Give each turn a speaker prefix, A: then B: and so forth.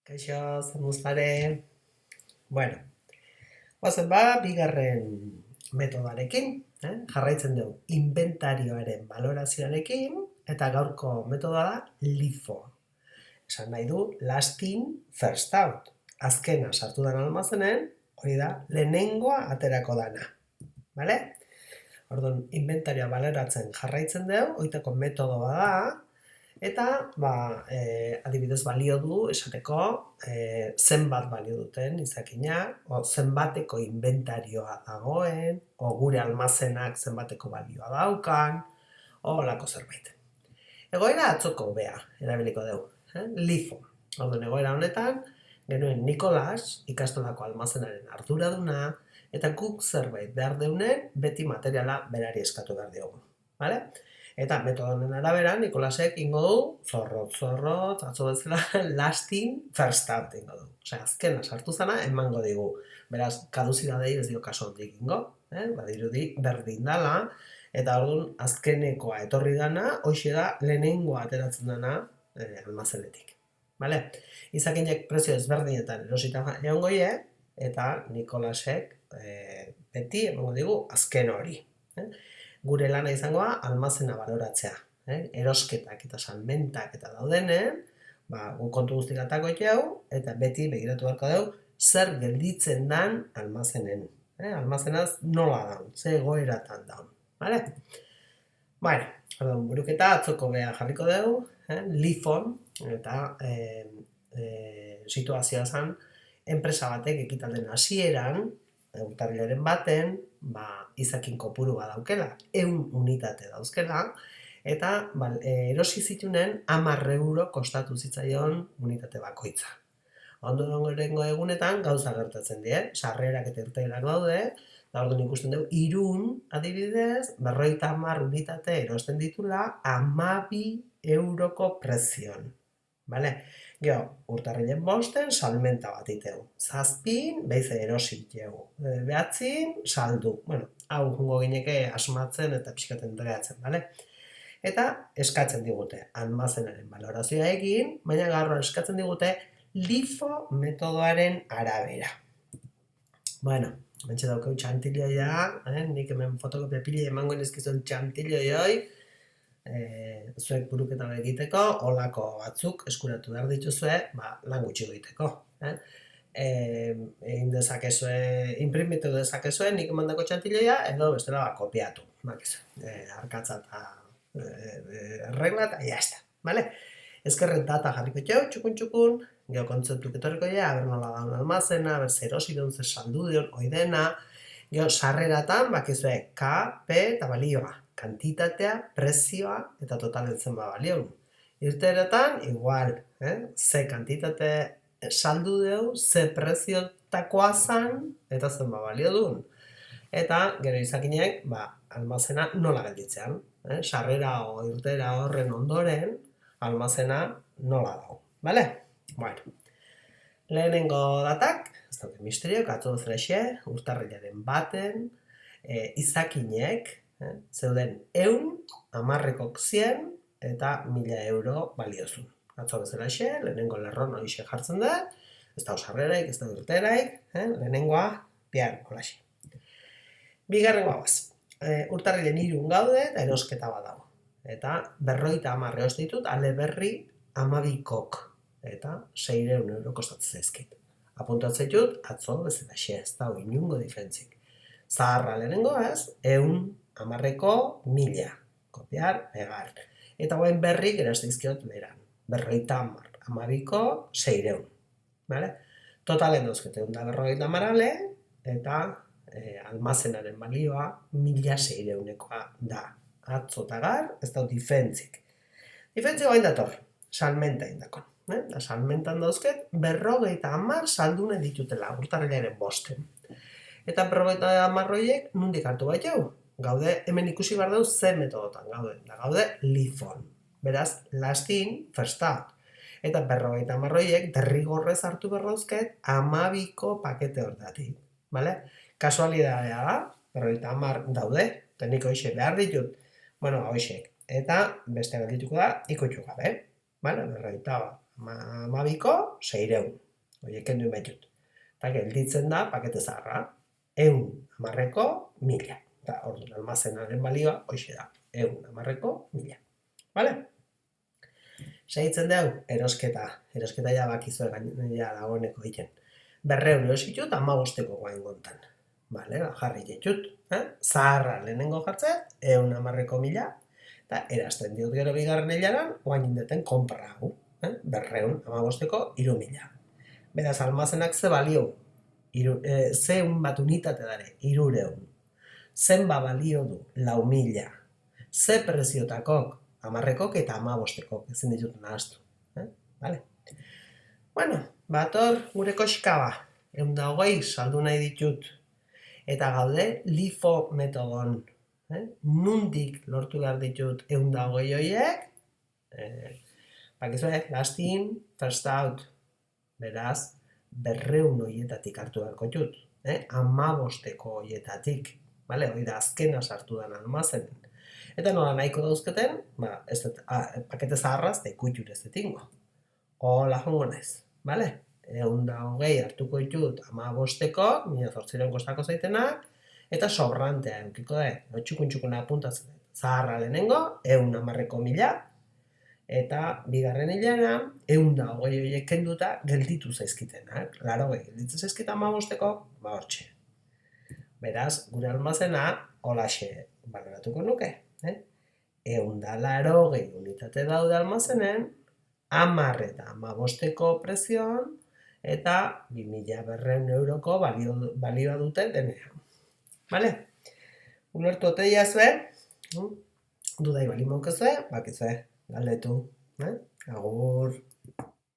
A: Kaixo, zer muzare? Bueno, oazen bigarren metodoarekin, jarraitzen dugu inventarioaren valorazioarekin, eta gaurko metodoa da LIFO. Esan nahi du, last in, first out. Azkena sartu den almazenen, hori da, lehenengoa aterako dana. Vale? Orduan, inventarioa baloratzen jarraitzen dugu, oitako metodoa da, eta, adibidez balio du, esateko, zenbat balio duten izakinak, zenbateko inventarioa dagoen, gure almazenak zenbateko balioa daukan, holako zerbait. Egoera atzoko hobea erabiliko dugu, LIFO. Orduan, egoera honetan, genuen Nikolas, ikastolako almazenaren arduraduna, eta guk zerbait behar deunen, beti materiala berari eskatu behar diogu. Vale? Eta metodonen arabera, Nikolasek ingo du, zorrot, atzo bezala, last in, first out ingo du. Osea, azkena sartu zana, emango digu. Beraz, kaduzidadei ez dio kaso hondik ingo, badirudi berdin dala, eta orduan azkenekoa etorri dana, hoxe da lehenengoa ateratzen dana almazenetik. Vale? Izakinek prezio ezberdinetan erosita egongo ie, eta Nikolasek beti emango digu azken hori. Gure lana izangoa almazena baloratzea. Erosketak eta salmentak eta daudenen, gu kontu guztik atako hau, eta beti begiratu beharko dugu zer gelditzen dan almazenen. Almazenaz nola daun, ze egoeratan daun. Vale? Bueno, buruketa atzoko beha jarriko dugu, LIFOn, eta situazioa zen, enpresa batek ekitalden hasieran, urtarrilaren baten, izakin kopuru badaukela, 100 unitate dauzkela, eta erosi zitunen 10 euro kostatu zitzaion unitate bakoitza. Ondorengo egunetan gauza gertatzen die, sarrerak eta irteerak daude, eta orduan ikusten dugu, Irun, adibidez, 50 unitate erosten ditula 12 euroko prezion. Vale? Gero, urtarrilen 5, salmenta bat iteu. 7, beize erosit jau. 9, saldu. Bueno, hau jungo gineke asmatzen eta pixkaten entregatzen, vale? Eta eskatzen digute almazenaren valorazioa egin, baina gaur eskatzen digute LIFO metodoaren arabera. Bueno, mentxe daukeu txantilioia, nik hemen fotokopia pila emango nizkizun txantilioioi, zuek buruketa egiteko, olako batzuk eskuratu behar dituzue, lan gutxi egiteko. Egin dezakezue, imprimitu dezakezue, nik emandako txantilioia, edo bestela kopiatu. Arkatza eta regla eta jazta. Ezkerren data jarriko txau, txukun, gero kontzeptuk etorriko ja, aber nola daun almazena, aber zer osi duen, zer saldu dion, oidena, gero sarreratan, bakizue, K, P eta balioa. Kantitatea, prezioa eta totalen zenba balion. Irteeretan, igual, ze kantitate saldu deu, ze preziotakoa zan, eta zenba balio duen. Eta, gero izakinek, almazena nola gelditzean. Sarrera o irteera horren ondoren, almazena nola dago. Bale? Bueno. Lehenengo datak, ez dauke misterio, katzu zrexe, urtarrilaren baten, izakinek, zeuden 100, 10rekok 100 eta 1000 euro baliozun. Atzo bezala xe, lehenengo lerron hori xe jartzen da, ez da osarreraik, ez da urteraik, lehenengoa, pian, hola xe. Bigarrengoa baz, urtarrilen 3 gaude eta erosketa bat dago. Eta 50 eros ditut, ale berri 12kok, eta 600 euro kostatzen zaizkit. Apuntatzen dut, atzo bezala xe, ez da inungo diferentzik. Zaharra lehenengo ez, 100 10eko 1000, kopiar, pegar. Eta guen berri gerazte izkiot beran. 50 12ko 600. Vale? Totalen dauzkete, da 50 ale, eta almazenaren balioa 1600ekoa da. Atzotagar, ez da diferentzik. Diferentzik bain dator, salmenta indakon. Salmentan dauzket, 50 saldune ditutela, urtarrilaren 5. Eta 50 horiek nundik hartu bat jau? Gaude, hemen ikusi behar dugu ze metodotan gaude. Gaude LIFOn. Beraz, last in, first out. Eta 50 horiek derrigorrez hartu berrauzket 12ko pakete hortatik. Kasualidadea da, 50 daude, eta nik hoxe behar ditut. Bueno, hoxek. Eta beste geldituko da, ikutxu gabe. 50 amabiko 600. Horiek kendu baitut. Eta gelditzen da pakete zaharra. 110eko 1000. Eta orduan almazenaren balioa hoxe da. 110eko 1000. Bale? Segitzen dugu, erosketa. Erosketa ja bakizue ja dagoeneko egiten. 200 erositut 15eko guain gontan. Bale, jarri ditut. Zaharra lehenengo jartzen, 110eko 1000. Eta erazten diot gero bigarren hilaran, guain indeten konpra hau. 215eko 3000. Beraz, almazenak ze balio, ze bat unitate dare, 300. Zenba balio du, 4000. Ze preziotakok, 10ekok eta 15ekok, ezin ditut nahaztu. Vale? Bueno, bator gure koxkaba, 120 saldu nahi ditut. Eta gaude, LIFO metodon. Nundik lortu behar ditut 120 horiek, bakizue, last in, first out. Beraz, 200 horietatik hartu beharko ditut. 15eko horietatik. Hori da azkena sartu den almazenen. Eta nola nahiko dauzketen, pakete zaharraz da ikuitut ez detingo. Hola jongo naiz. 120 hartuko ditut 15eko, 1800 kostako zaitenak, eta sobrantea eukiko da. Txukun-txukuna apuntatzen. Zaharra lehenengo, 110eko 1000, eta bigarren hilera, 120 horiek kenduta gelditu zaizkitenak. 80 gelditzen zaizkita 15eko, hortxe. Beraz, gure almazena holaxe baloratuko nuke. 180 unitate daude almazenen, 10 eta 15eko prezioan, eta 2200 euroko balioa dute denean. Bale? Ulertu ote diazue? Dudai bali maukezue, bakizue, galdetu. Agur.